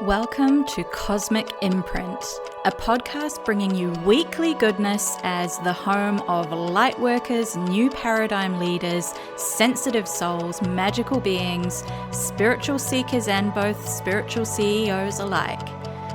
Welcome to Cosmic Imprint, a podcast bringing you weekly goodness as the home of lightworkers, new paradigm leaders, sensitive souls, magical beings, spiritual seekers, and both spiritual CEOs alike,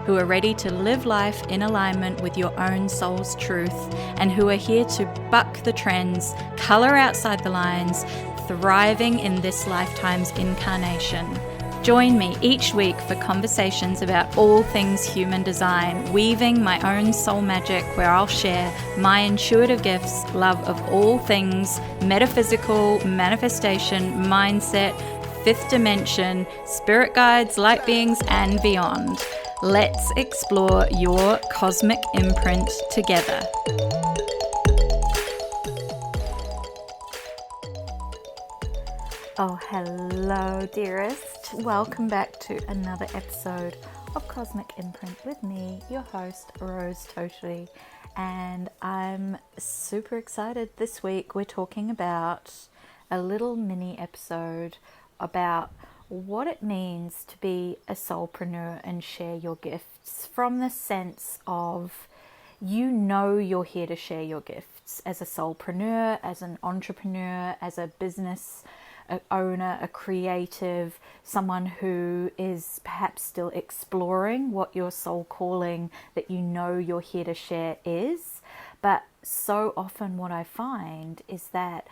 who are ready to live life in alignment with your own soul's truth and who are here to buck the trends, color outside the lines, thriving in this lifetime's incarnation. Join me each week for conversations about all things human design, weaving my own soul magic where I'll share my intuitive gifts, love of all things metaphysical, manifestation, mindset, fifth dimension, spirit guides, light beings, and beyond. Let's explore your cosmic imprint together. Oh, hello, dearest. Welcome back to another episode of Cosmic Imprint with me, your host, Rose Totally. And I'm super excited. This week we're talking about a little mini episode about what it means to be a soulpreneur and share your gifts, from the sense of you're here to share your gifts as a soulpreneur, as an entrepreneur, as a business owner, a creative, someone who is perhaps still exploring what your soul calling that you're here to share is. But so often what I find is that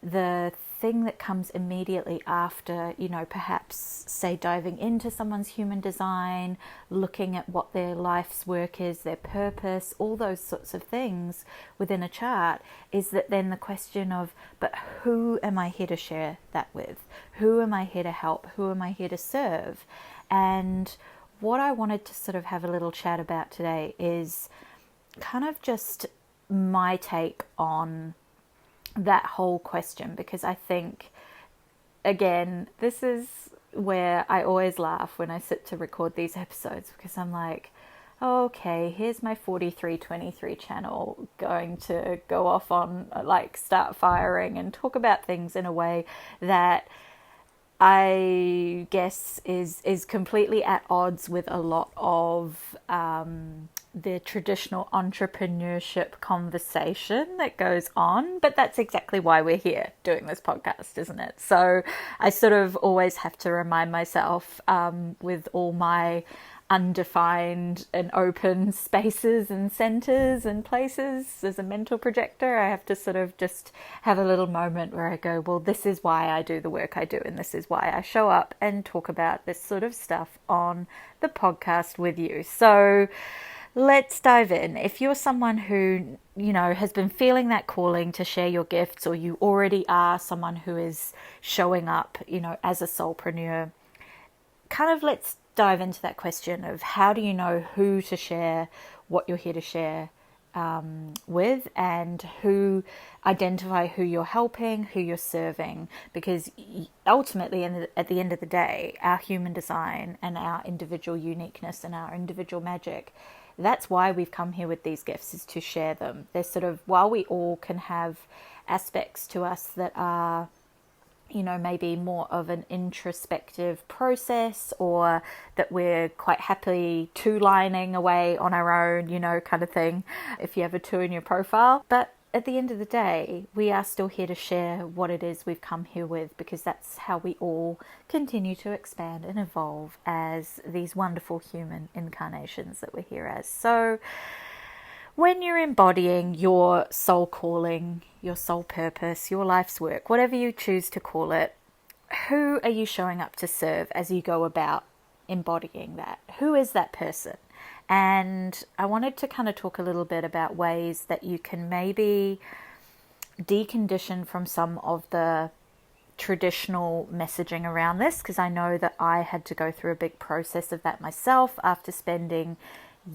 the thing that comes immediately after, perhaps say diving into someone's human design, looking at what their life's work is, their purpose, all those sorts of things within a chart, is that then the question of, but who am I here to share that with? Who am I here to help? Who am I here to serve? And what I wanted to sort of have a little chat about today is kind of just my take on that whole question, because I think, again, this is where I always laugh when I sit to record these episodes, because I'm like, okay, here's my 4323 channel going to go off on, start firing and talk about things in a way that I guess is completely at odds with a lot of the traditional entrepreneurship conversation that goes on. But that's exactly why we're here doing this podcast, isn't it? So I sort of always have to remind myself with all my undefined and open spaces and centers and places as a mental projector, I have to sort of just have a little moment where I go, well, this is why I do the work I do, and this is why I show up and talk about this sort of stuff on the podcast with you. So let's dive in. If you're someone who, has been feeling that calling to share your gifts, or you already are someone who is showing up, as a soulpreneur, kind of let's dive into that question of how do you know who to share what you're here to share with, and identify who you're helping, who you're serving, because ultimately at the end of the day, our human design and our individual uniqueness and our individual magic, that's why we've come here with these gifts, is to share them. They're sort of, while we all can have aspects to us that are maybe more of an introspective process, or that we're quite happily two-lining away on our own, kind of thing, if you have a 2 in your profile. But at the end of the day, we are still here to share what it is we've come here with, because that's how we all continue to expand and evolve as these wonderful human incarnations that we're here as. So when you're embodying your soul calling, your soul purpose, your life's work, whatever you choose to call it, who are you showing up to serve as you go about embodying that? Who is that person? And I wanted to kind of talk a little bit about ways that you can maybe decondition from some of the traditional messaging around this, because I know that I had to go through a big process of that myself after spending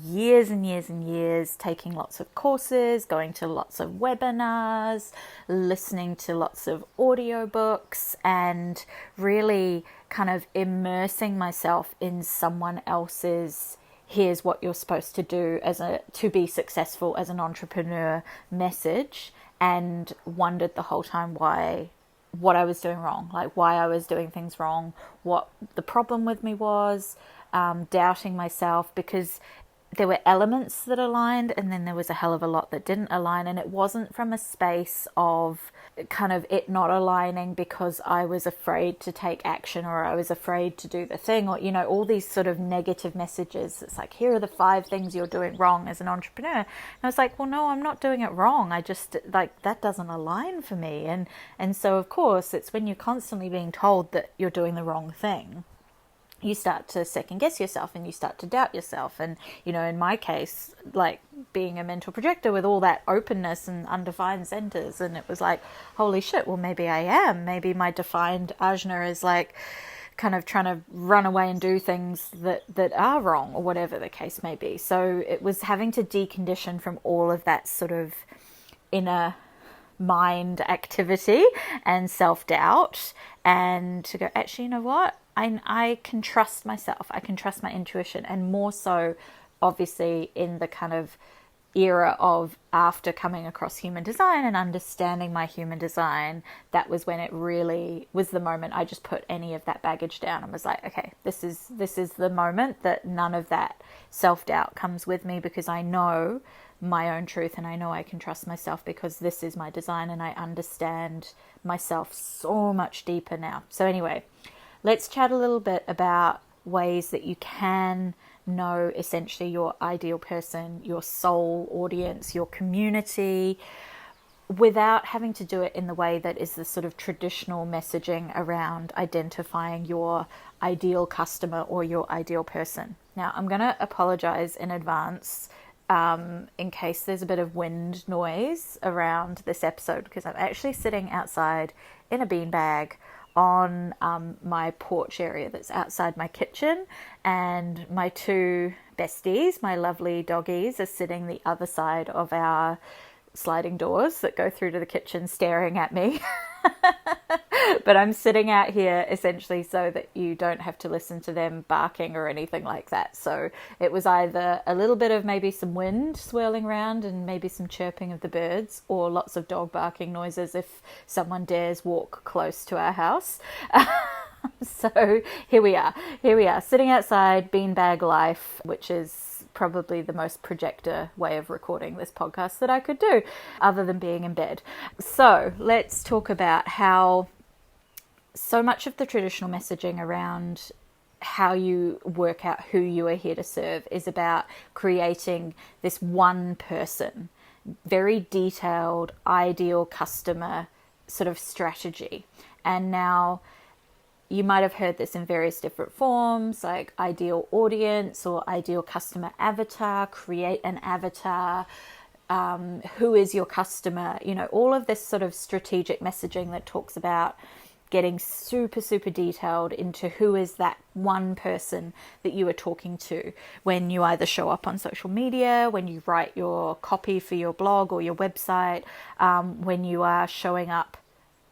years and years and years taking lots of courses, going to lots of webinars, listening to lots of audiobooks, and really kind of immersing myself in someone else's here's what you're supposed to do to be successful as an entrepreneur message, and wondered the whole time what I was doing wrong, why I was doing things wrong, what the problem with me was, doubting myself, because there were elements that aligned and then there was a hell of a lot that didn't align. And it wasn't from a space of kind of it not aligning because I was afraid to take action, or I was afraid to do the thing, or, you know, all these sort of negative messages. It's like, here are the 5 things you're doing wrong as an entrepreneur. And I was like, well, no, I'm not doing it wrong. I just, like, that doesn't align for me. And so, of course, it's when you're constantly being told that you're doing the wrong thing, you start to second guess yourself and you start to doubt yourself. And, you know, in my case, like being a mental projector with all that openness and undefined centers, and it was like, holy shit, well, maybe I am. Maybe my defined ajna is like kind of trying to run away and do things that are wrong, or whatever the case may be. So it was having to decondition from all of that sort of inner mind activity and self-doubt, and to go, actually, you know what? I can trust myself. I can trust my intuition. And more so, obviously, in the kind of era of after coming across human design and understanding my human design, that was when it really was the moment I just put any of that baggage down and was like, okay, this is the moment that none of that self-doubt comes with me, because I know my own truth and I know I can trust myself, because this is my design and I understand myself so much deeper now. So anyway, let's chat a little bit about ways that you can know essentially your ideal person, your soul audience, your community, without having to do it in the way that is the sort of traditional messaging around identifying your ideal customer or your ideal person. Now, I'm going to apologize in advance in case there's a bit of wind noise around this episode, because I'm actually sitting outside in a beanbag on my porch area that's outside my kitchen, and my 2 besties, my lovely doggies, are sitting the other side of our sliding doors that go through to the kitchen, staring at me. But I'm sitting out here essentially so that you don't have to listen to them barking or anything like that. So it was either a little bit of maybe some wind swirling around and maybe some chirping of the birds, or lots of dog barking noises if someone dares walk close to our house. So here we are sitting outside, beanbag life, which is probably the most projector way of recording this podcast that I could do, other than being in bed. So let's talk about how so much of the traditional messaging around how you work out who you are here to serve is about creating this one person, very detailed, ideal customer sort of strategy. And now you might have heard this in various different forms, like ideal audience or ideal customer avatar, create an avatar, who is your customer, you know, all of this sort of strategic messaging that talks about getting super, super detailed into who is that one person that you are talking to when you either show up on social media, when you write your copy for your blog or your website, when you are showing up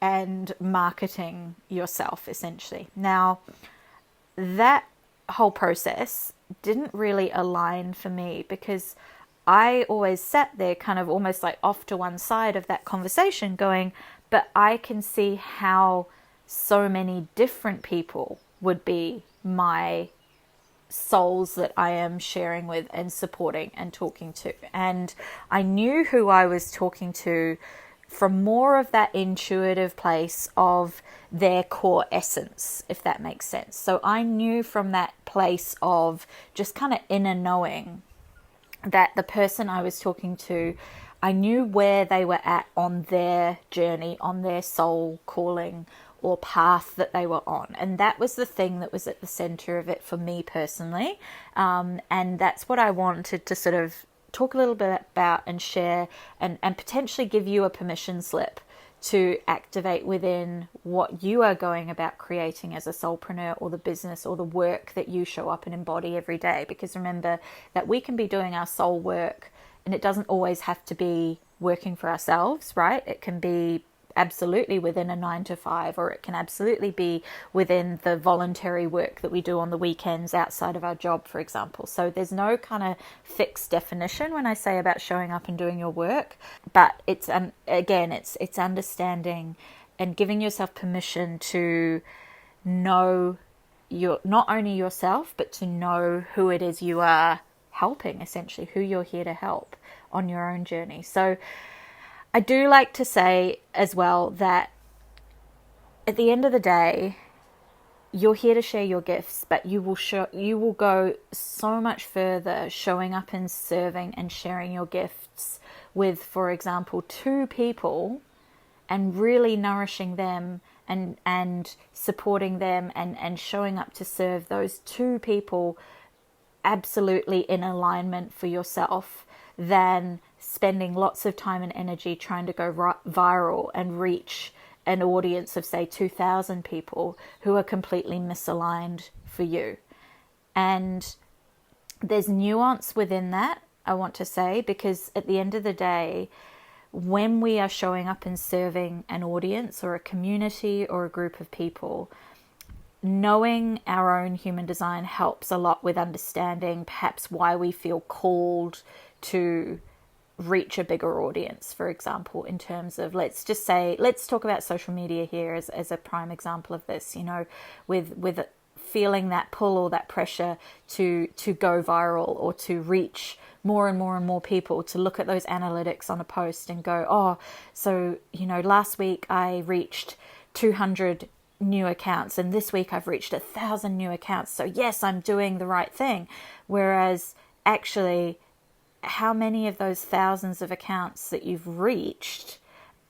and marketing yourself, essentially. Now, that whole process didn't really align for me, because I always sat there kind of almost like off to one side of that conversation going, but I can see how so many different people would be my souls that I am sharing with and supporting and talking to. And I knew who I was talking to from more of that intuitive place of their core essence, if that makes sense. So I knew from that place of just kind of inner knowing that the person I was talking to, I knew where they were at on their journey, on their soul calling or path that they were on. And that was the thing that was at the center of it for me personally. And that's what I wanted to sort of talk a little bit about and share, and potentially give you a permission slip to activate within what you are going about creating as a soulpreneur, or the business or the work that you show up and embody every day. Because remember that we can be doing our soul work, and it doesn't always have to be working for ourselves, right? It can be absolutely within a 9 to 5, or it can absolutely be within the voluntary work that we do on the weekends outside of our job, for example. So there's no kind of fixed definition when I say about showing up and doing your work, but it's again, it's understanding and giving yourself permission to know not only yourself, but to know who it is you are helping, essentially, who you're here to help on your own journey. So I do like to say as well that at the end of the day, you're here to share your gifts, but you will go so much further showing up and serving and sharing your gifts with, for example, 2 people, and really nourishing them and supporting them and showing up to serve those 2 people absolutely in alignment for yourself, than spending lots of time and energy trying to go viral and reach an audience of, say, 2,000 people who are completely misaligned for you. And there's nuance within that, I want to say, because at the end of the day, when we are showing up and serving an audience or a community or a group of people, knowing our own human design helps a lot with understanding perhaps why we feel called to reach a bigger audience. For example, in terms of, let's talk about social media here as a prime example of this, with feeling that pull or that pressure to go viral or to reach more and more and more people, to look at those analytics on a post and go, oh, so, last week I reached 200 new accounts and this week I've reached 1,000 new accounts. So yes, I'm doing the right thing. Whereas actually, how many of those thousands of accounts that you've reached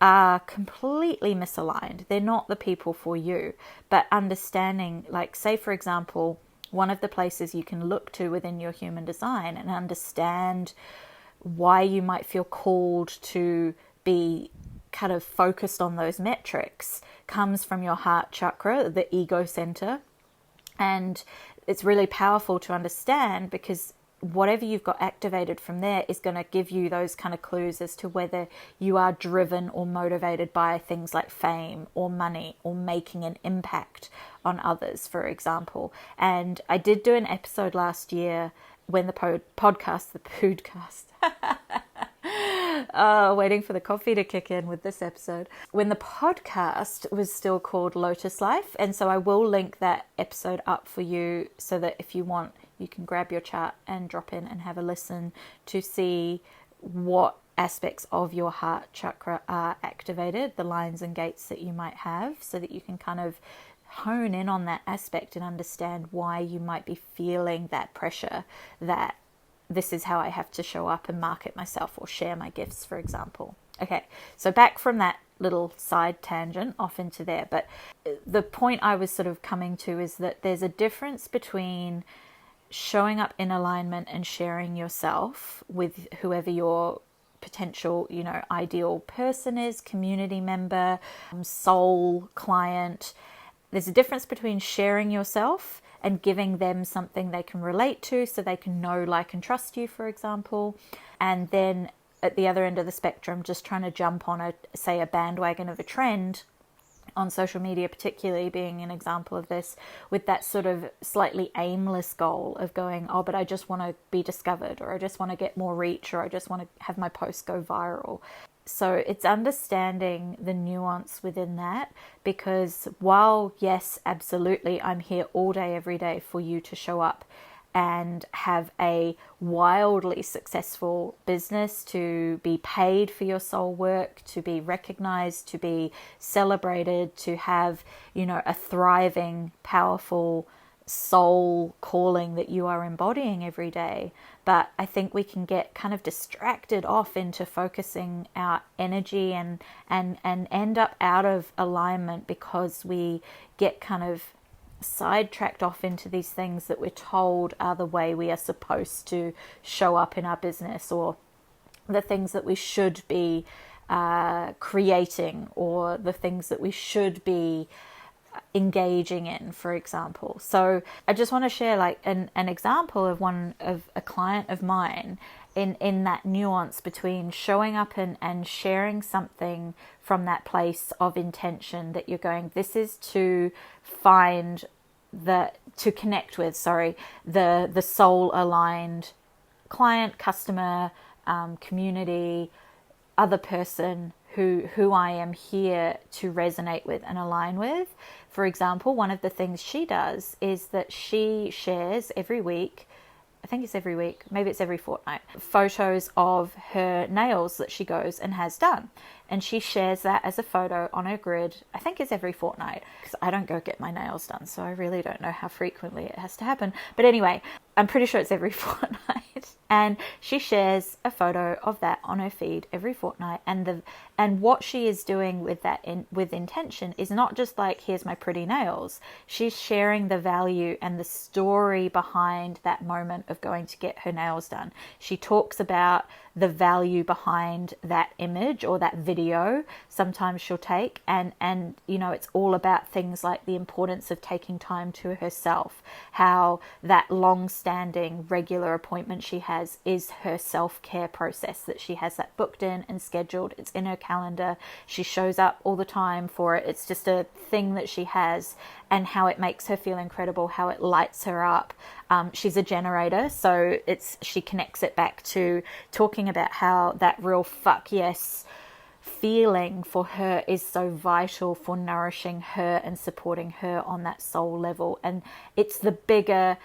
are completely misaligned? They're not the people for you. But understanding, like, say, for example, one of the places you can look to within your human design and understand why you might feel called to be kind of focused on those metrics comes from your heart chakra, the ego center. And it's really powerful to understand, because whatever you've got activated from there is going to give you those kind of clues as to whether you are driven or motivated by things like fame or money or making an impact on others, for example. And I did do an episode last year when the podcast, waiting for the coffee to kick in with this episode, when the podcast was still called Lotus Life. And so I will link that episode up for you so that if you want, you can grab your chart and drop in and have a listen to see what aspects of your heart chakra are activated, the lines and gates that you might have, so that you can kind of hone in on that aspect and understand why you might be feeling that pressure that this is how I have to show up and market myself or share my gifts, for example. Okay, so back from that little side tangent off into there. But the point I was sort of coming to is that there's a difference between showing up in alignment and sharing yourself with whoever your potential, ideal person is, community member, soul client. There's a difference between sharing yourself and giving them something they can relate to so they can know, like, and trust you, for example. And then at the other end of the spectrum, just trying to jump on a bandwagon of a trend on social media, particularly being an example of this, with that sort of slightly aimless goal of going, oh, but I just want to be discovered, or I just want to get more reach, or I just want to have my post go viral. So it's understanding the nuance within that, because while, yes, absolutely, I'm here all day, every day for you to show up and have a wildly successful business, to be paid for your soul work, to be recognized, to be celebrated, to have, a thriving, powerful soul calling that you are embodying every day. But I think we can get kind of distracted off into focusing our energy and end up out of alignment because we get kind of sidetracked off into these things that we're told are the way we are supposed to show up in our business, or the things that we should be creating, or the things that we should be engaging in, for example. So I just want to share like an example of one of a client of mine in that nuance between showing up and sharing something from that place of intention that you're going, this is to find to connect with, the soul aligned client, customer, community, other person who I am here to resonate with and align with. For example, one of the things she does is that she shares every week, I think it's every week, maybe it's every fortnight, photos of her nails that she goes and has done. And she shares that as a photo on her grid. I think it's every fortnight, because I don't go get my nails done, so I really don't know how frequently it has to happen. But anyway, I'm pretty sure it's every fortnight. And she shares a photo of that on her feed every fortnight. And what she is doing with that with intention is not just like, here's my pretty nails. She's sharing the value and the story behind that moment of going to get her nails done. She talks about the value behind that image or that video sometimes she'll take, and you know, it's all about things like the importance of taking time to herself, how that long-standing regular appointment she has is her self-care process, that she has that booked in and scheduled, it's in her calendar, she shows up all the time for it, it's just a thing that she has, and how it makes her feel incredible, how it lights her up. She's a generator, so she connects it back to talking about how that real fuck yes feeling for her is so vital for nourishing her and supporting her on that soul level. And it's the bigger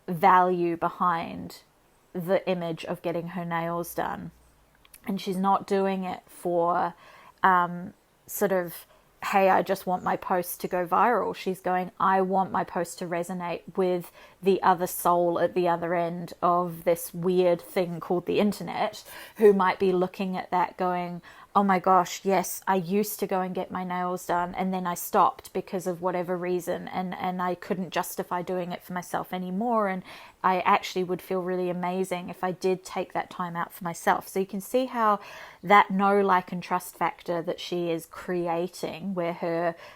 value behind the image of getting her nails done. And she's not doing it for sort of, hey, I just want my post to go viral. She's going, I want my post to resonate with the other soul at the other end of this weird thing called the internet, who might be looking at that going, oh my gosh, yes, I used to go and get my nails done and then I stopped because of whatever reason, and I couldn't justify doing it for myself anymore, and I actually would feel really amazing if I did take that time out for myself. So you can see how that know, like, and trust factor that she is creating, where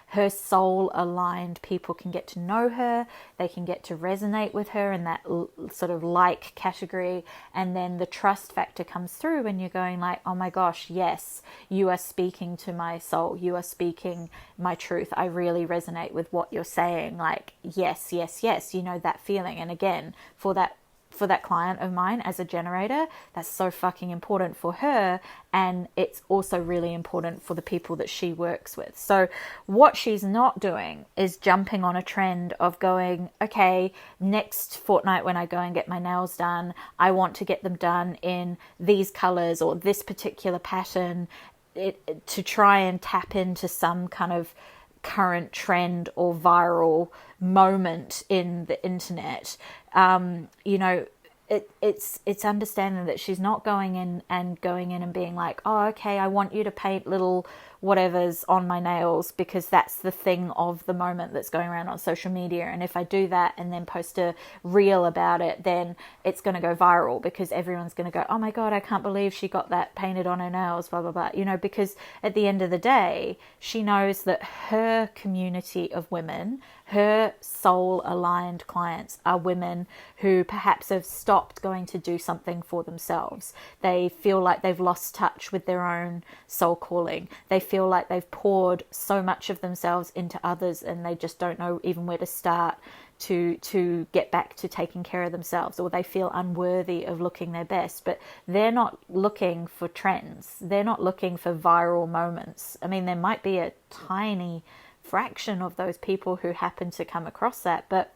her soul aligned people can get to know her, they can get to resonate with her in that sort of like category, and then the trust factor comes through when you're going like, oh my gosh, yes, you are speaking to my soul, you are speaking my truth, I really resonate with what you're saying, like, yes, yes, yes, you know, that feeling. And again, for that client of mine as a generator, that's so fucking important for her, and it's also really important for the people that she works with. So what she's not doing is jumping on a trend of going, okay, next fortnight when I go and get my nails done, I want to get them done in these colors or this particular pattern, to try and tap into some kind of current trend or viral moment in the internet. You know, it's understanding that she's not going in and being like, oh, okay, I want you to paint little whatever's on my nails because that's the thing of the moment that's going around on social media, and if I do that and then post a reel about it, then it's going to go viral because everyone's going to go, oh my god, I can't believe she got that painted on her nails, blah blah blah, you know, because at the end of the day she knows that her community of women, her soul aligned clients, are women who perhaps have stopped going to do something for themselves. They feel like they've lost touch with their own soul calling. They feel like they've poured so much of themselves into others and they just don't know even where to start to get back to taking care of themselves, or they feel unworthy of looking their best. But they're not looking for trends. They're not looking for viral moments. I mean, there might be a tiny fraction of those people who happen to come across that, but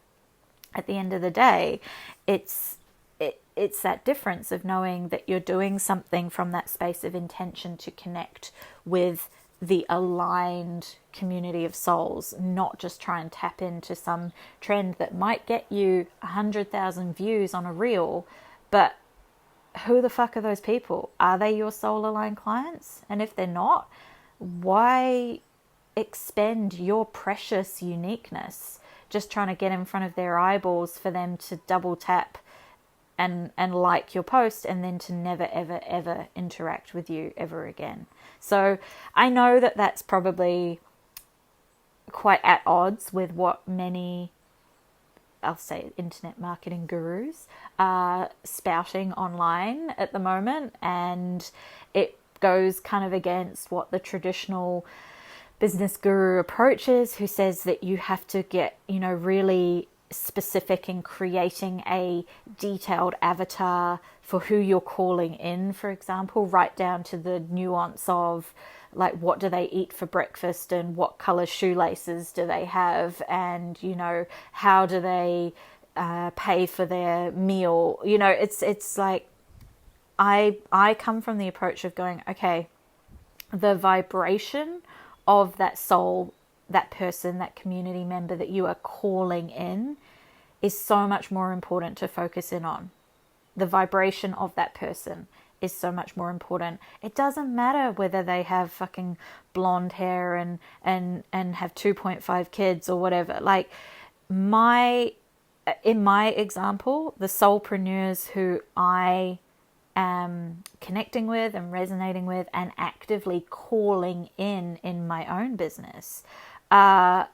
at the end of the day, it's that difference of knowing that you're doing something from that space of intention to connect with the aligned community of souls, not just try and tap into some trend that might get you 100,000 views on a reel, but who the fuck are those people? Are they your soul aligned clients? And if they're not, why expend your precious uniqueness just trying to get in front of their eyeballs for them to double tap and like your post and then to never ever ever interact with you ever again? So I know that that's probably quite at odds with what many, I'll say, internet marketing gurus are spouting online at the moment, and it goes kind of against what the traditional business guru approach is, who says that you have to get, you know, really specific in creating a detailed avatar for who you're calling in, for example, right down to the nuance of like what do they eat for breakfast and what color shoelaces do they have, and how do they pay for their meal. It's like I come from the approach of going, okay, the vibration of that soul, that person, that community member that you are calling in is so much more important to focus in on. The vibration of that person is so much more important. It doesn't matter whether they have fucking blonde hair and have 2.5 kids or whatever. Like in my example, the soulpreneurs who I am connecting with and resonating with and actively calling in my own business are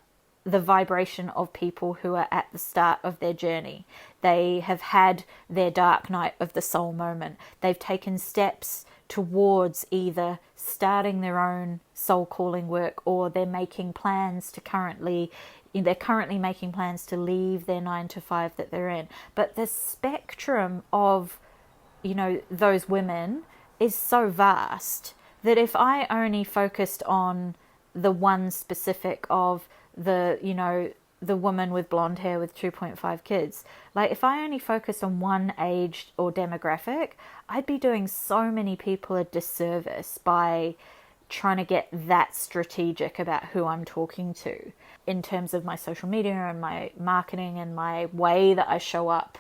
the vibration of people who are at the start of their journey. They have had their dark night of the soul moment. They've taken steps towards either starting their own soul calling work, or they're currently making plans to leave their 9-to-5 that they're in. But the spectrum of those women is so vast that if I only focused on the one specific of the woman with blonde hair with 2.5 kids, like if I only focused on one age or demographic, I'd be doing so many people a disservice by trying to get that strategic about who I'm talking to in terms of my social media and my marketing and my way that I show up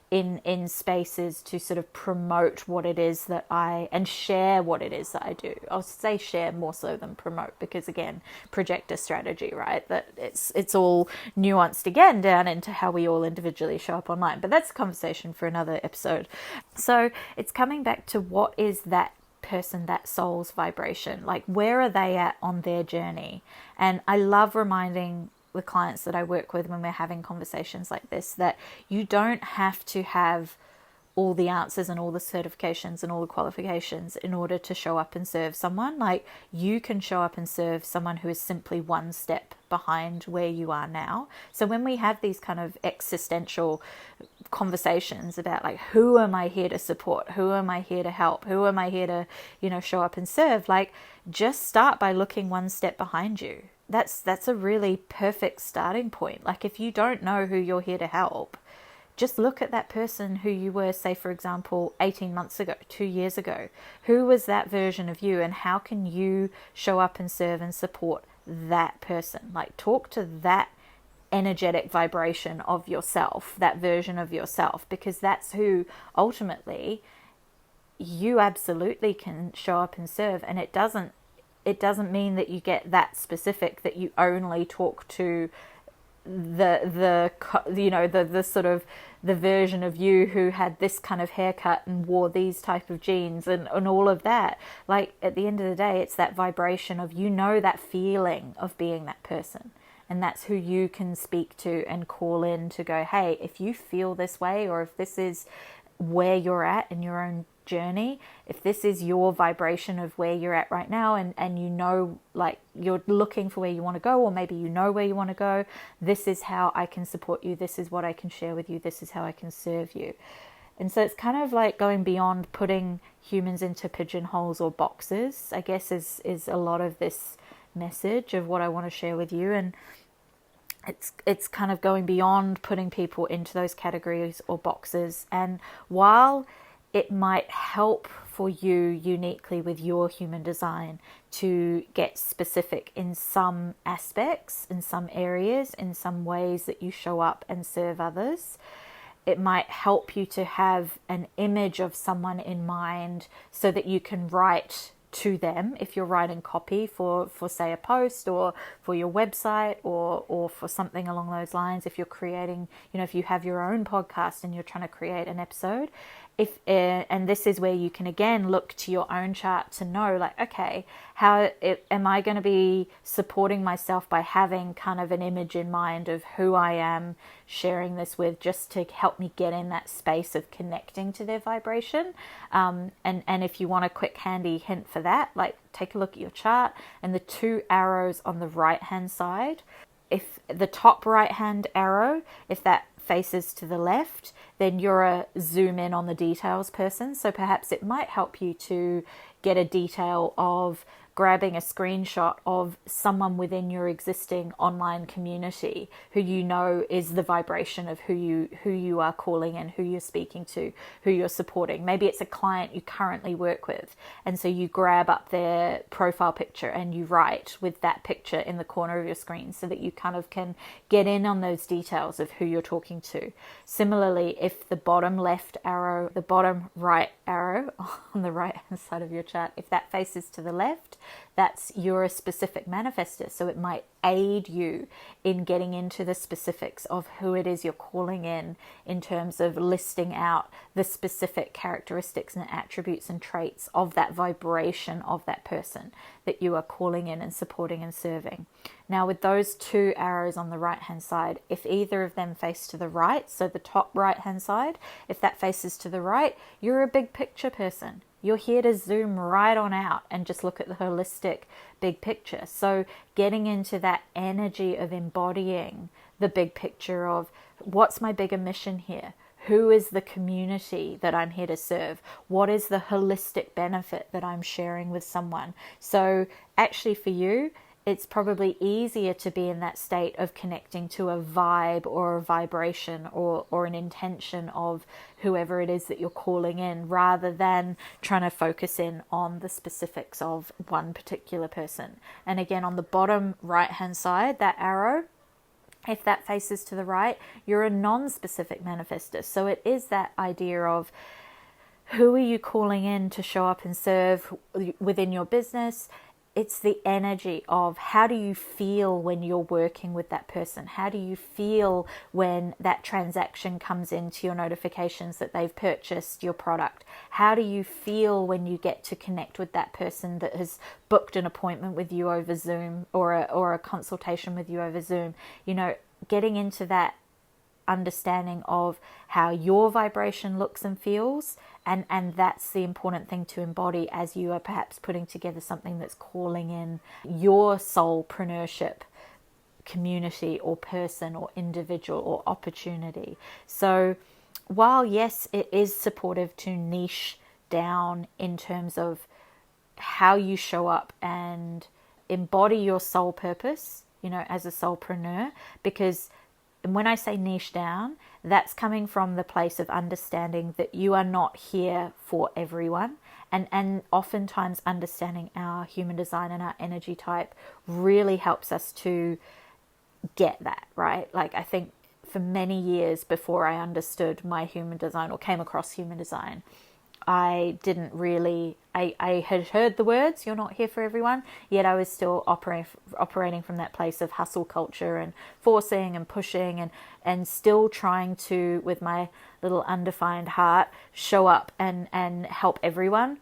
in spaces to sort of promote what it is that and share what it is that I do. I'll say share more so than promote, because again, projector strategy, right? That it's all nuanced again down into how we all individually show up online. But that's a conversation for another episode. So it's coming back to what is that person, that soul's vibration? Like, where are they at on their journey? And I love reminding the clients that I work with when we're having conversations like this, that you don't have to have all the answers and all the certifications and all the qualifications in order to show up and serve someone. Like, you can show up and serve someone who is simply one step behind where you are now. So when we have these kind of existential conversations about like, who am I here to support? Who am I here to help? Who am I here to, show up and serve? Like, just start by looking one step behind you. That's a really perfect starting point. Like, if you don't know who you're here to help, just look at that person who you were, say, for example, 18 months ago, 2 years ago. Who was that version of you, and how can you show up and serve and support that person? Like, talk to that energetic vibration of yourself, that version of yourself, because that's who ultimately you absolutely can show up and serve. And it doesn't mean that you get that specific, that you only talk to the sort of the version of you who had this kind of haircut and wore these type of jeans and all of that. Like, at the end of the day, it's that vibration of, that feeling of being that person. And that's who you can speak to and call in to go, hey, if you feel this way, or if this is where you're at in your own journey, if this is your vibration of where you're at right now, and like, you're looking for where you want to go, or maybe where you want to go, this is how I can support you, this is what I can share with you, this is how I can serve you. And so it's kind of like going beyond putting humans into pigeonholes or boxes, I guess, is a lot of this message of what I want to share with you. And it's kind of going beyond putting people into those categories or boxes. And while it might help for you uniquely with your human design to get specific in some aspects, in some areas, in some ways that you show up and serve others, it might help you to have an image of someone in mind so that you can write to them if you're writing copy for say a post, or for your website, or for something along those lines. If you're creating, if you have your own podcast and you're trying to create an episode, and this is where you can again look to your own chart to know, like, okay, am I going to be supporting myself by having kind of an image in mind of who I am sharing this with, just to help me get in that space of connecting to their vibration. And if you want a quick handy hint for that, like, take a look at your chart and the 2 arrows on the right hand side. If the top right hand arrow, if that faces to the left, then you're a zoom in on the details person. So perhaps it might help you to get a detail of grabbing a screenshot of someone within your existing online community who you know is the vibration of who you are calling in, who you're speaking to, who you're supporting. Maybe it's a client you currently work with, and so you grab up their profile picture and you write with that picture in the corner of your screen so that you kind of can get in on those details of who you're talking to. Similarly, if the bottom left arrow, the bottom right arrow on the right hand side of your chart, if that faces to the left, that's you're a specific manifestor. So it might aid you in getting into the specifics of who it is you're calling in terms of listing out the specific characteristics and attributes and traits of that vibration of that person that you are calling in and supporting and serving. Now, with those two arrows on the right hand side, if either of them face to the right, so the top right hand side, if that faces to the right, you're a big picture person. You're here to zoom right on out and just look at the holistic big picture. So getting into that energy of embodying the big picture of what's my bigger mission here? Who is the community that I'm here to serve? What is the holistic benefit that I'm sharing with someone? So actually for you, it's probably easier to be in that state of connecting to a vibe or a vibration or an intention of whoever it is that you're calling in, rather than trying to focus in on the specifics of one particular person. And again, on the bottom right hand side, that arrow, if that faces to the right, you're a non-specific manifestor. So it is that idea of who are you calling in to show up and serve within your business. It's the energy of how do you feel when you're working with that person? How do you feel when that transaction comes into your notifications that they've purchased your product? How do you feel when you get to connect with that person that has booked an appointment with you over Zoom or a consultation with you over Zoom? You know, getting into that understanding of how your vibration looks and feels, and that's the important thing to embody as you are perhaps putting together something that's calling in your soulpreneurship community or person or individual or opportunity. So while yes, it is supportive to niche down in terms of how you show up and embody your soul purpose, you know, as a soulpreneur, because when I say niche down, that's coming from the place of understanding that you are not here for everyone. And oftentimes understanding our human design and our energy type really helps us to get that, right? Like I think for many years before I understood my human design or came across human design, I didn't really, I had heard the words, you're not here for everyone, yet I was still operating from that place of hustle culture and forcing and pushing and still trying to, with my little undefined heart, show up and help everyone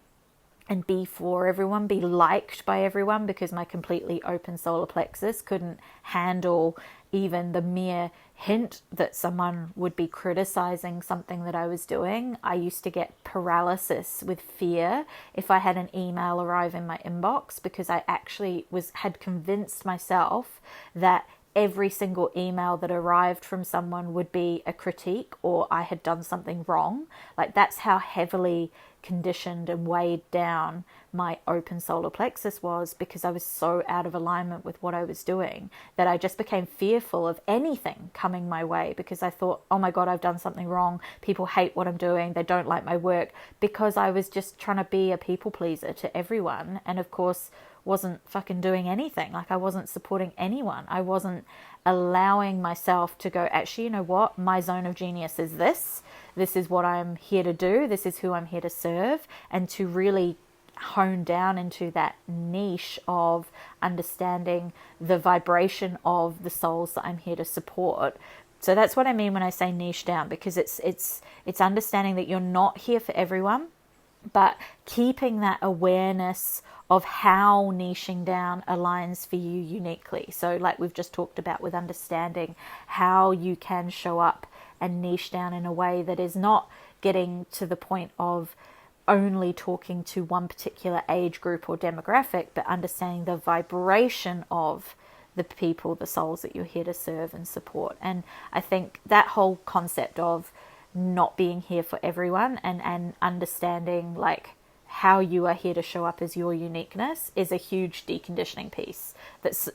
and be for everyone, be liked by everyone, because my completely open solar plexus couldn't handle even the mere hint that someone would be criticizing something that I was doing. I used to get paralysis with fear if I had an email arrive in my inbox, because I actually had convinced myself that every single email that arrived from someone would be a critique or I had done something wrong. Like that's how heavily conditioned and weighed down my open solar plexus was, because I was so out of alignment with what I was doing that I just became fearful of anything coming my way, because I thought, oh my God, I've done something wrong. People hate what I'm doing. They don't like my work, because I was just trying to be a people pleaser to everyone. And of course, wasn't fucking doing anything. Like I wasn't supporting anyone. I wasn't allowing myself to go, actually, you know what? My zone of genius is this. This is what I'm here to do. This is who I'm here to serve. And to really hone down into that niche of understanding the vibration of the souls that I'm here to support. So that's what I mean when I say niche down, because it's understanding that you're not here for everyone, but keeping that awareness of how niching down aligns for you uniquely. So like we've just talked about with understanding how you can show up and niche down in a way that is not getting to the point of only talking to one particular age group or demographic, but understanding the vibration of the people, the souls that you're here to serve and support. And I think that whole concept of not being here for everyone and understanding like how you are here to show up as your uniqueness is a huge deconditioning piece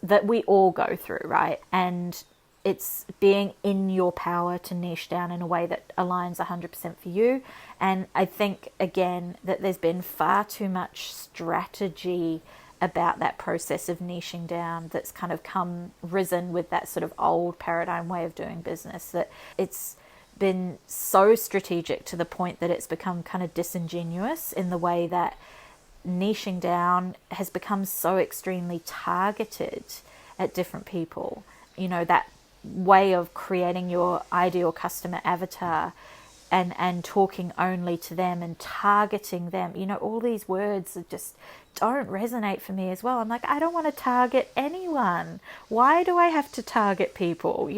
that we all go through, right? And it's being in your power to niche down in a way that aligns 100% for you. And I think, again, that there's been far too much strategy about that process of niching down that's kind of risen with that sort of old paradigm way of doing business, that it's been so strategic to the point that it's become kind of disingenuous in the way that niching down has become so extremely targeted at different people. That way of creating your ideal customer avatar and talking only to them and targeting them, all these words that just don't resonate for me as well. I'm like, I don't want to target anyone. Why do I have to target people?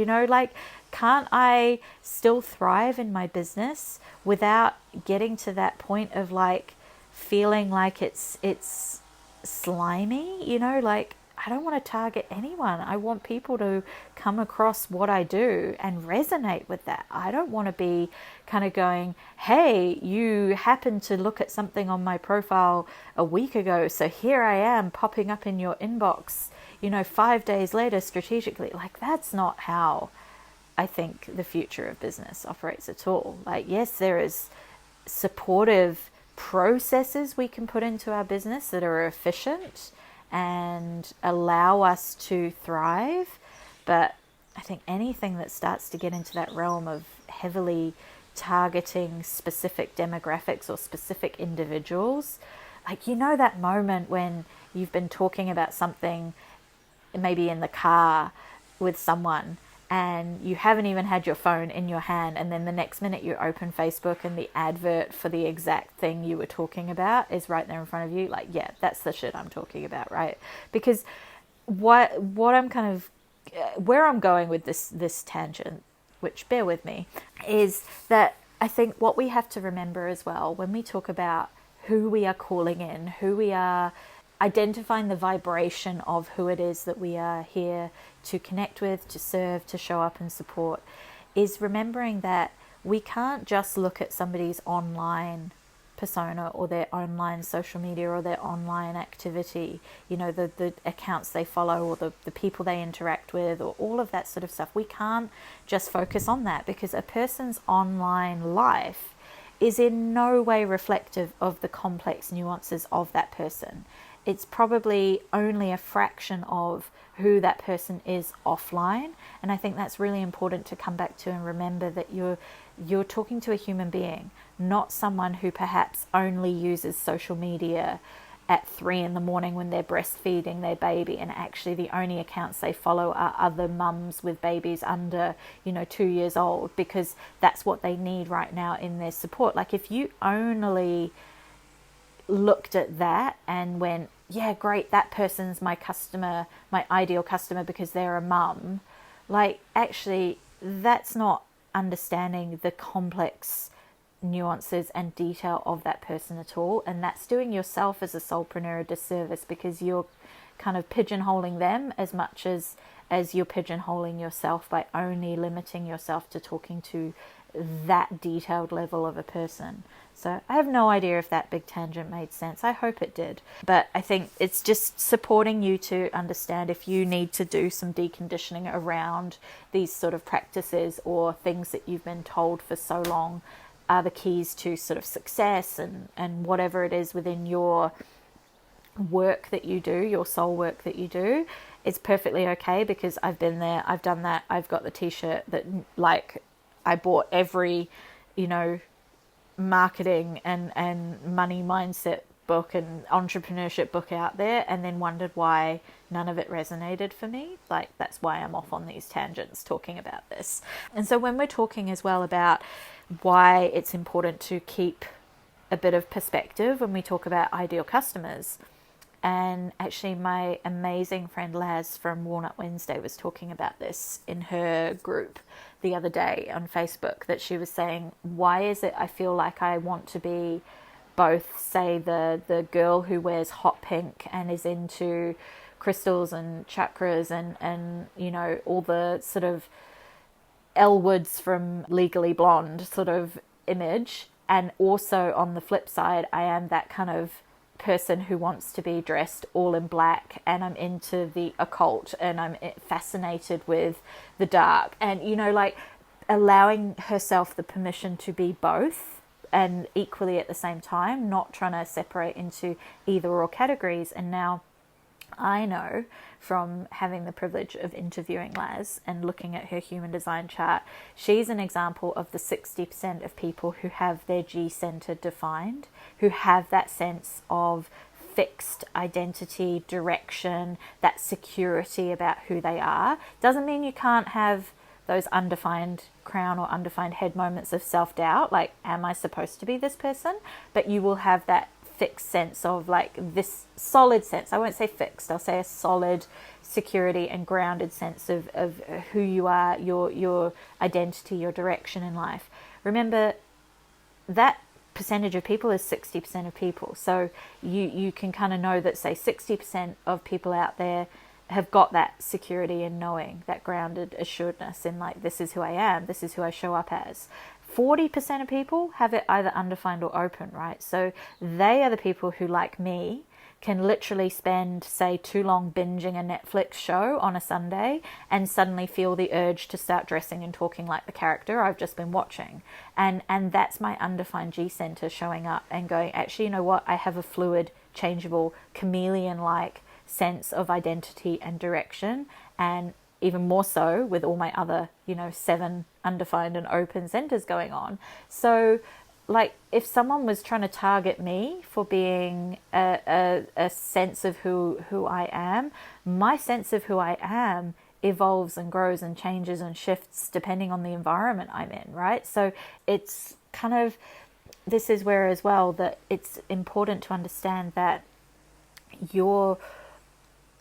Can't I still thrive in my business without getting to that point of feeling like it's slimy? I don't want to target anyone. I want people to come across what I do and resonate with that. I don't want to be kind of going, hey, you happened to look at something on my profile a week ago, so here I am popping up in your inbox, 5 days later strategically. That's not how I think the future of business operates at all. Yes, there is supportive processes we can put into our business that are efficient and allow us to thrive. But I think anything that starts to get into that realm of heavily targeting specific demographics or specific individuals, that moment when you've been talking about something maybe in the car with someone and you haven't even had your phone in your hand, and then the next minute you open Facebook and the advert for the exact thing you were talking about is right there in front of you. Yeah, that's the shit I'm talking about, right? Because what I'm kind of where I'm going with this tangent, which bear with me, is that I think what we have to remember as well when we talk about who we are calling in, who we are identifying the vibration of who it is that we are here to connect with, to serve, to show up and support, is remembering that we can't just look at somebody's online persona or their online social media or their online activity, the accounts they follow or the people they interact with or all of that sort of stuff. We can't just focus on that, because a person's online life is in no way reflective of the complex nuances of that person. It's probably only a fraction of who that person is offline. And I think that's really important to come back to and remember that you're talking to a human being, not someone who perhaps only uses social media at 3 a.m. when they're breastfeeding their baby, and actually the only accounts they follow are other mums with babies under 2 years old, because that's what they need right now in their support. If you only looked at that and went, yeah, great, that person's my customer, my ideal customer because they're a mum, actually that's not understanding the complex nuances and detail of that person at all. And that's doing yourself as a soulpreneur a disservice, because you're kind of pigeonholing them as much as you're pigeonholing yourself by only limiting yourself to talking to that detailed level of a person. So I have no idea if that big tangent made sense. I hope it did. But I think it's just supporting you to understand if you need to do some deconditioning around these sort of practices or things that you've been told for so long are the keys to sort of success and whatever it is within your work that you do, your soul work that you do. It's perfectly okay, because I've been there, I've done that. I've got the t-shirt that I bought every, marketing and money mindset book and entrepreneurship book out there, and then wondered why none of it resonated for me. That's why I'm off on these tangents talking about this. And so when we're talking as well about why it's important to keep a bit of perspective when we talk about ideal customers, and actually my amazing friend Laz from Walnut Wednesday was talking about this in her group the other day on Facebook, that she was saying, why is it I feel like I want to be both, say, the girl who wears hot pink and is into crystals and chakras and all the sort of Elle Woods from Legally Blonde sort of image, And also on the flip side, I am that kind of person who wants to be dressed all in black, and I'm into the occult, and I'm fascinated with the dark, and like allowing herself the permission to be both and equally at the same time, not trying to separate into either or categories. And now I know from having the privilege of interviewing Laz and looking at her human design chart, she's an example of the 60% of people who have their G center defined, who have that sense of fixed identity, direction, that security about who they are. Doesn't mean you can't have those undefined crown or undefined head moments of self-doubt, like, am I supposed to be this person? But you will have that fixed sense of like this solid sense. I won't say fixed, I'll say a solid security and grounded sense of who you are, your identity, your direction in life. Remember, that percentage of people is 60% of people. So you can kind of know that, say, 60% of people out there have got that security in knowing, that grounded assuredness in like, this is who I am, this is who I show up as. 40% of people have it either undefined or open, right? So they are the people who, like me, can literally spend, say, too long binging a Netflix show on a Sunday and suddenly feel the urge to start dressing and talking like the character I've just been watching. And that's my undefined G center showing up and going, actually, you know what? I have a fluid, changeable, chameleon-like sense of identity and direction, and even more so with all my other 7 undefined and open centers going on. So like, if someone was trying to target me for being a sense of who I am, my sense of who I am evolves and grows and changes and shifts depending on the environment I'm in, right? So it's kind of, this is where as well that it's important to understand that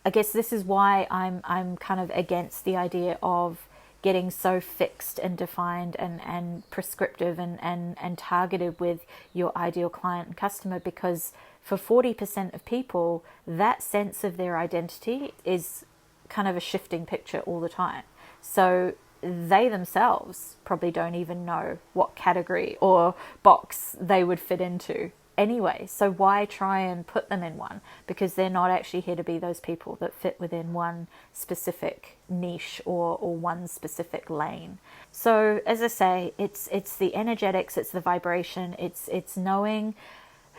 I guess this is why I'm kind of against the idea of getting so fixed and defined and prescriptive and targeted with your ideal client and customer, because for 40% of people, that sense of their identity is kind of a shifting picture all the time. So they themselves probably don't even know what category or box they would fit into anyway. So why try and put them in one? Because they're not actually here to be those people that fit within one specific niche or one specific lane. So as I say, it's the energetics, it's the vibration, it's knowing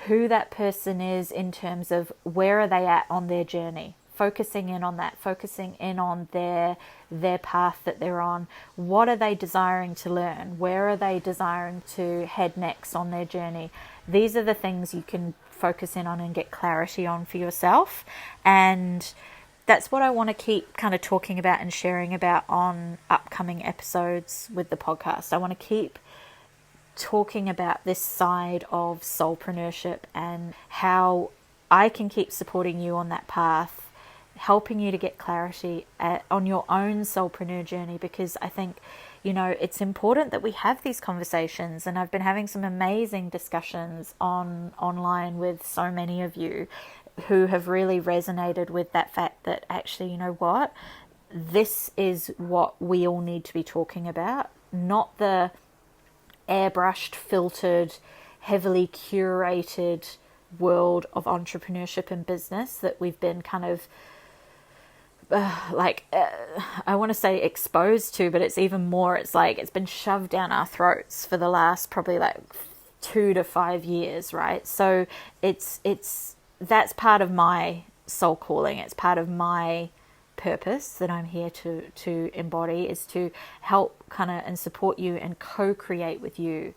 who that person is in terms of where are they at on their journey. Focusing in on that, focusing in on their path that they're on. What are they desiring to learn? Where are they desiring to head next on their journey? These are the things you can focus in on and get clarity on for yourself. And that's what I want to keep kind of talking about and sharing about on upcoming episodes with the podcast. I want to keep talking about this side of soulpreneurship and how I can keep supporting you on that path, helping you to get clarity on your own soulpreneur journey, because I think, it's important that we have these conversations, and I've been having some amazing discussions online with so many of you who have really resonated with that fact that actually, you know what, this is what we all need to be talking about, not the airbrushed, filtered, heavily curated world of entrepreneurship and business that we've been kind of I want to say exposed to, but it's even more, it's like it's been shoved down our throats for the last probably like 2 to 5 years, right? So it's that's part of my soul calling. It's part of my purpose that I'm here to embody, is to help kind of and support you and co-create with you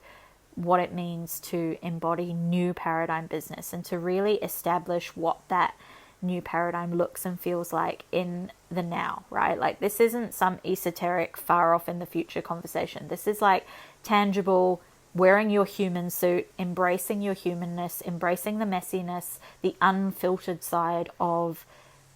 what it means to embody new paradigm business and to really establish what that new paradigm looks and feels like in the now, right? Like, this isn't some esoteric far off in the future conversation. This is like tangible, wearing your human suit, embracing your humanness, embracing the messiness, the unfiltered side of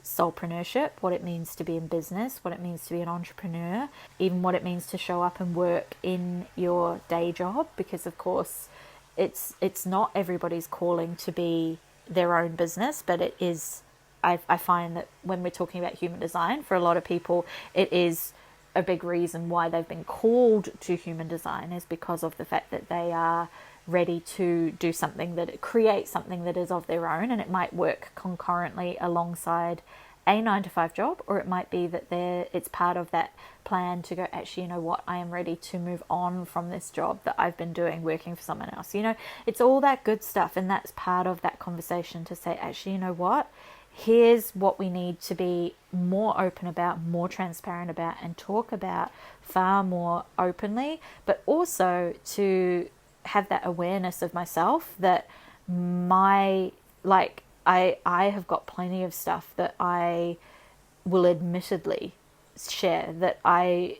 soulpreneurship, what it means to be in business, what it means to be an entrepreneur, even what it means to show up and work in your day job, because of course it's not everybody's calling to be their own business, but it is. I find that when we're talking about human design, for a lot of people, it is a big reason why they've been called to human design, is because of the fact that they are ready to do something that creates something that is of their own, and it might work concurrently alongside a 9 to 5 job, or it might be that it's part of that plan to go, actually, you know what, I am ready to move on from this job that I've been doing working for someone else. You know, it's all that good stuff, and that's part of that conversation to say, actually, you know what, here's what we need to be more open about, more transparent about, and talk about far more openly, but also to have that awareness of myself that I have got plenty of stuff that I will admittedly share that I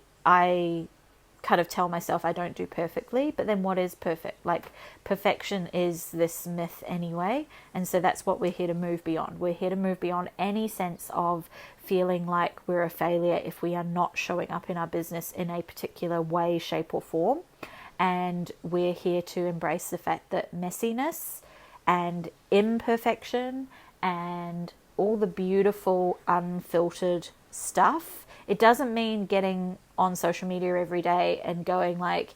kind of tell myself I don't do perfectly, but then what is perfect? Like, perfection is this myth anyway, and so that's what we're here to move beyond. We're here to move beyond any sense of feeling like we're a failure if we are not showing up in our business in a particular way, shape, or form. And we're here to embrace the fact that messiness and imperfection and all the beautiful unfiltered stuff, it doesn't mean getting on social media every day and going like,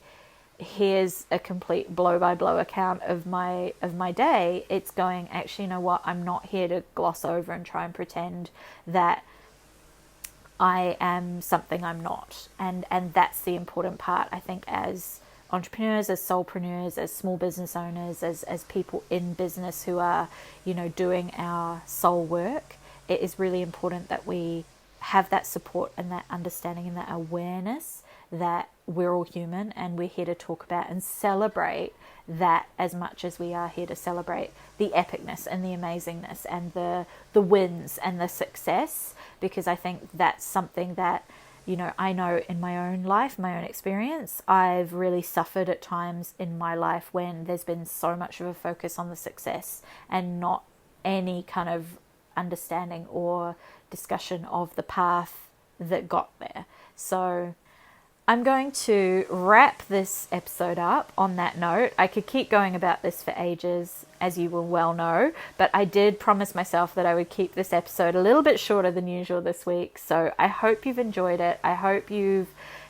here's a complete blow by blow account of my day. It's going, actually, you know what, I'm not here to gloss over and try and pretend that I am something I'm not. And that's the important part, I think, as entrepreneurs, as soulpreneurs, as small business owners, as people in business who are, you know, doing our soul work. It is really important that we have that support and that understanding and that awareness that we're all human, and we're here to talk about and celebrate that as much as we are here to celebrate the epicness and the amazingness and the wins and the success, because I think that's something that, you know, I know in my own life, my own experience, I've really suffered at times in my life when there's been so much of a focus on the success and not any kind of understanding or discussion of the path that got there. So I'm going to wrap this episode up on that note. I could keep going about this for ages, as you will well know, but I did promise myself that I would keep this episode a little bit shorter than usual this week. So I hope you've enjoyed it. I hope you've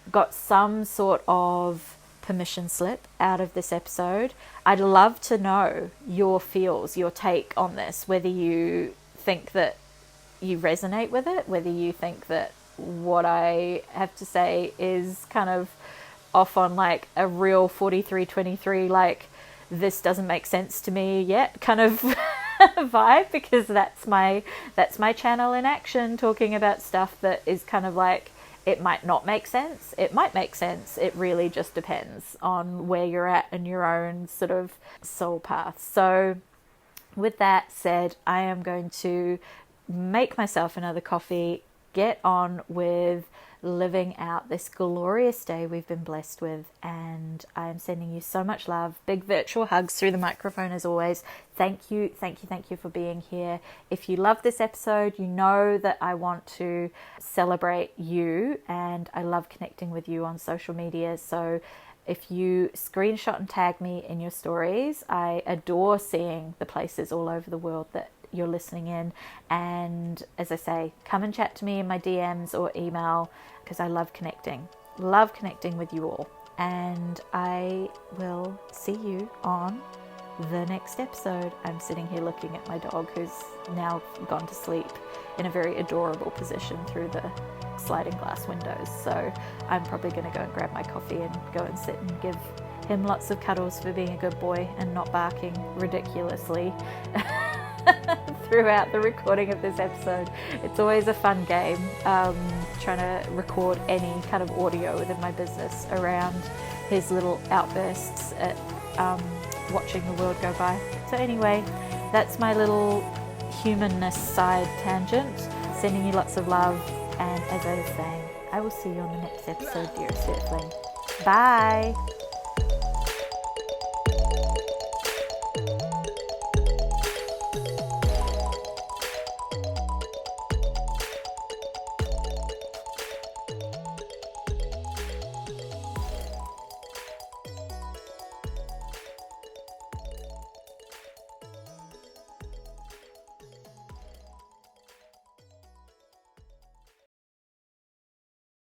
got some sort of permission slip out of this episode. I'd love to know your feels, your take on this, whether you think that you resonate with it, whether you think that what I have to say is kind of off on like a real 4323, like this doesn't make sense to me yet kind of vibe, because that's my channel in action, talking about stuff that is kind of like, it might not make sense, it might make sense, it really just depends on where you're at in your own sort of soul path. So with that said, I am going to make myself another coffee, get on with living out this glorious day we've been blessed with, and I am sending you so much love. Big virtual hugs through the microphone as always. Thank you for being here. If you love this episode, you know that I want to celebrate you, and I love connecting with you on social media. So if you screenshot and tag me in your stories, I adore seeing the places all over the world that you're listening in. And as I say, come and chat to me in my DMs or email, because I love connecting with you all. And I will see you on the next episode. I'm sitting here looking at my dog, who's now gone to sleep in a very adorable position through the sliding glass windows. So I'm probably going to go and grab my coffee and go and sit and give him lots of cuddles for being a good boy and not barking ridiculously throughout the recording of this episode. It's always a fun game, trying to record any kind of audio within my business around his little outbursts at watching the world go by. So anyway, that's my little humanness side tangent. Sending you lots of love, and as I was saying, I will see you on the next episode, dearest Earthling. Bye!